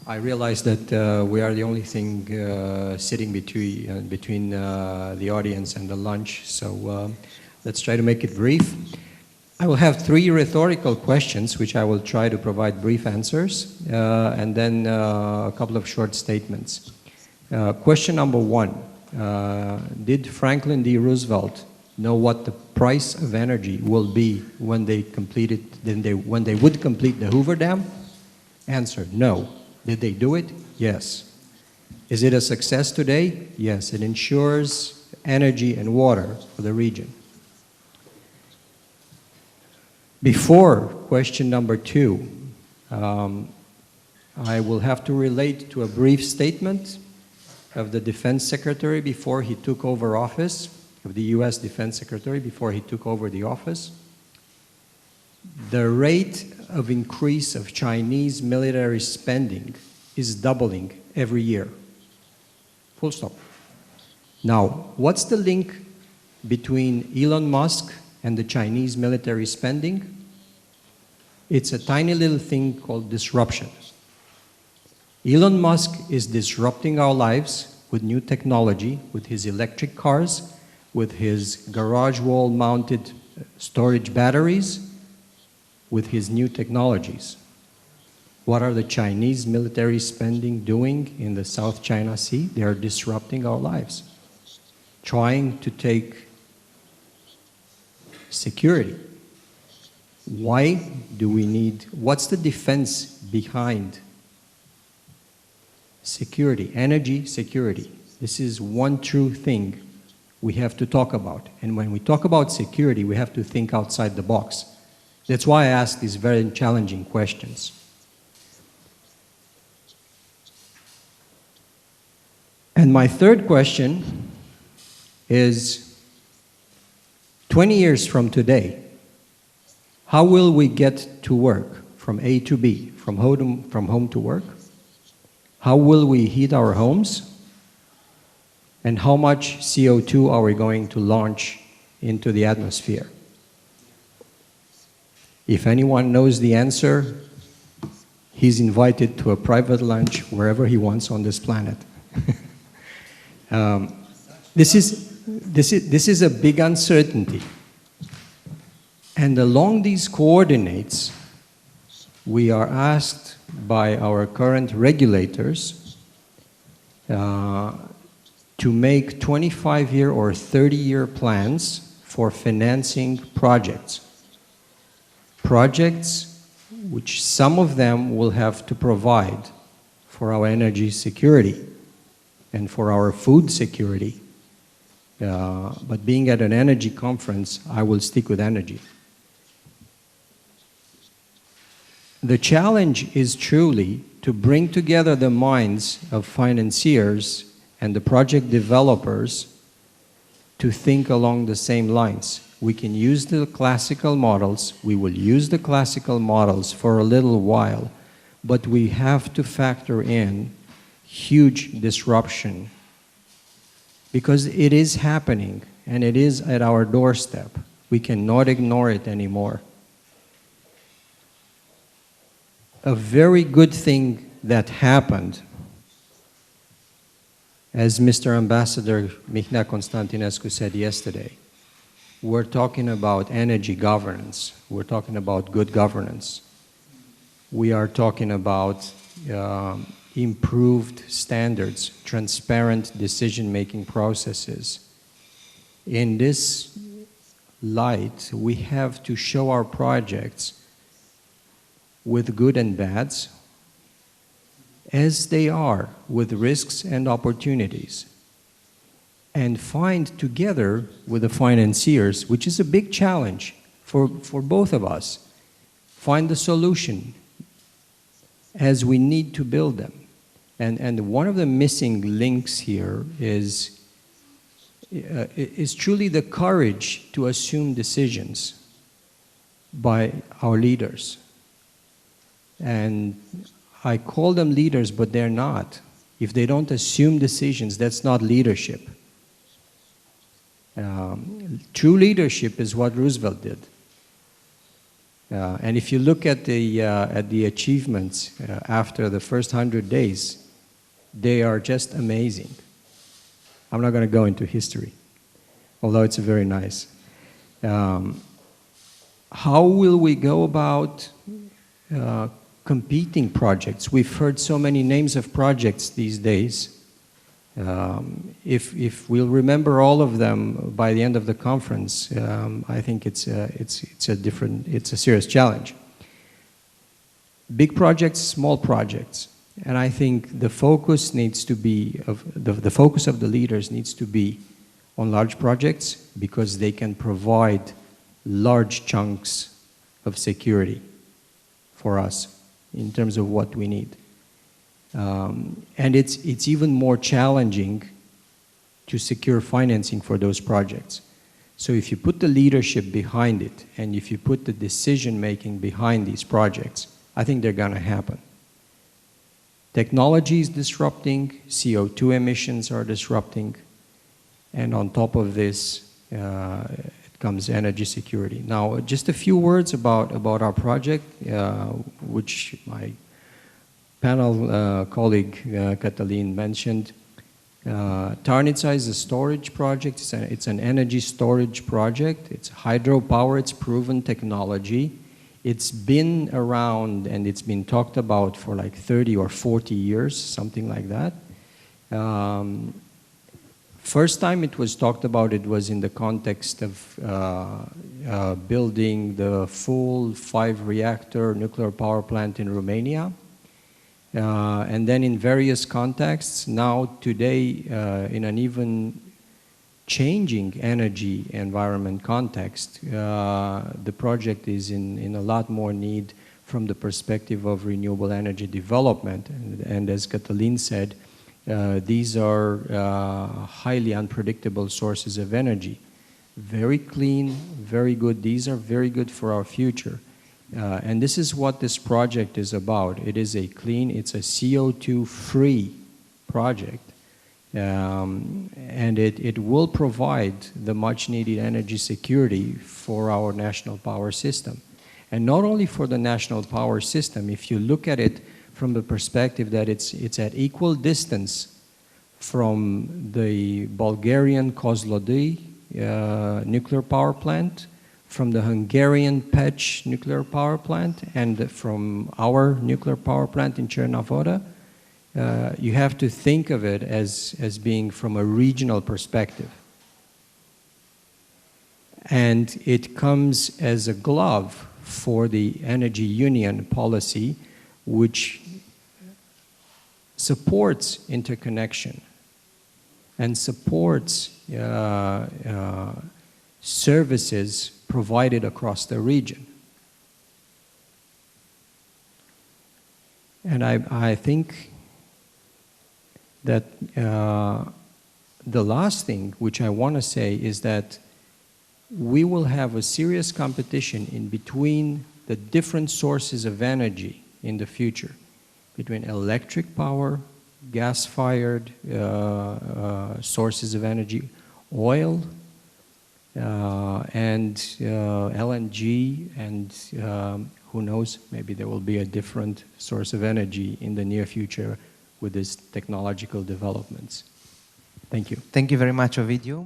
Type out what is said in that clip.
I realize that we are the only thing sitting between the audience and the lunch, so let's try to make it brief. I will have 3 rhetorical questions, which I will try to provide brief answers, and then a couple of short statements. Question number 1, did Franklin D. Roosevelt know what the price of energy will be when they when they would complete the Hoover Dam? Answer, no. Did they do it? Yes. Is it a success today? Yes. It ensures energy and water for the region. Before question number 2, I will have to relate to a brief statement of the Defense Secretary before he took over office, of the U.S. Defense Secretary before he took over the office. The rate of increase of Chinese military spending is doubling every year. Full stop. Now, what's the link between Elon Musk and the Chinese military spending? It's a tiny little thing called disruption. Elon Musk is disrupting our lives with new technology, with his electric cars, with his garage wall mounted storage batteries, with his new technologies. What are the Chinese military spending doing in the South China Sea? They are disrupting our lives, trying to take security. Why do we need, what's the defense behind security, energy security? This is one true thing we have to talk about. And when we talk about security, we have to think outside the box. That's why I ask these very challenging questions. And my third question is, 20 years from today, how will we get to work from A to B, from home to work? How will we heat our homes? And how much CO2 are we going to launch into the atmosphere? If anyone knows the answer, he's invited to a private lunch wherever he wants on this planet. This is a big uncertainty. And along these coordinates, we are asked by our current regulators to make 25-year or 30-year plans for financing projects. Projects which some of them will have to provide for our energy security and for our food security. But being at an energy conference, I will stick with energy. The challenge is truly to bring together the minds of financiers and the project developers to think along the same lines. We can use the classical models, we will use the classical models for a little while, but we have to factor in huge disruption because it is happening and it is at our doorstep. We cannot ignore it anymore. A very good thing that happened, as Mr. Ambassador Mihnea Constantinescu said yesterday, we're talking about energy governance. We're talking about good governance. We are talking about improved standards, transparent decision-making processes. In this light, we have to show our projects with good and bads as they are, with risks and opportunities, and find together with the financiers, which is a big challenge for both of us, find the solution as we need to build them. And one of the missing links here is truly the courage to assume decisions by our leaders. And I call them leaders, but they're not. If they don't assume decisions, that's not leadership. True leadership is what Roosevelt did. And if you look at the achievements after the first 100 days, they are just amazing. I'm not going to go into history, although it's very nice. How will we go about competing projects? We've heard so many names of projects these days. If we'll remember all of them by the end of the conference, I think it's a serious challenge. Big projects, small projects, and I think the focus needs to be the focus of the leaders needs to be on large projects because they can provide large chunks of security for us in terms of what we need. And it's even more challenging to secure financing for those projects. So if you put the leadership behind it and if you put the decision-making behind these projects, I think they're going to happen. Technology is disrupting, CO2 emissions are disrupting, and on top of this, it comes energy security. Now, just a few words about our project, which my panel colleague Cătălin mentioned. Tarnita is a storage project. It's an energy storage project. It's hydropower. It's proven technology. It's been around and it's been talked about for like 30 or 40 years, something like that. First time it was talked about, it was in the context of building the full 5-reactor nuclear power plant in Romania. And then in various contexts, now today in an even changing energy environment context, the project is in a lot more need from the perspective of renewable energy development. And as Cătălin said, these are highly unpredictable sources of energy. Very clean, very good. These are very good for our future. And this is what this project is about. It is a clean, it's a CO2-free project. And it will provide the much-needed energy security for our national power system. And not only for the national power system, if you look at it from the perspective that it's at equal distance from the Bulgarian Kozloduy nuclear power plant, from the Hungarian Pech nuclear power plant, and from our nuclear power plant in Cernavoda, you have to think of it as being from a regional perspective. And it comes as a glove for the energy union policy, which supports interconnection and supports services provided across the region. And I think that the last thing which I want to say is that we will have a serious competition in between the different sources of energy in the future, between electric power, gas-fired sources of energy, oil, and LNG, and who knows, maybe there will be a different source of energy in the near future with these technological developments. Thank you. Thank you very much, Ovidiu.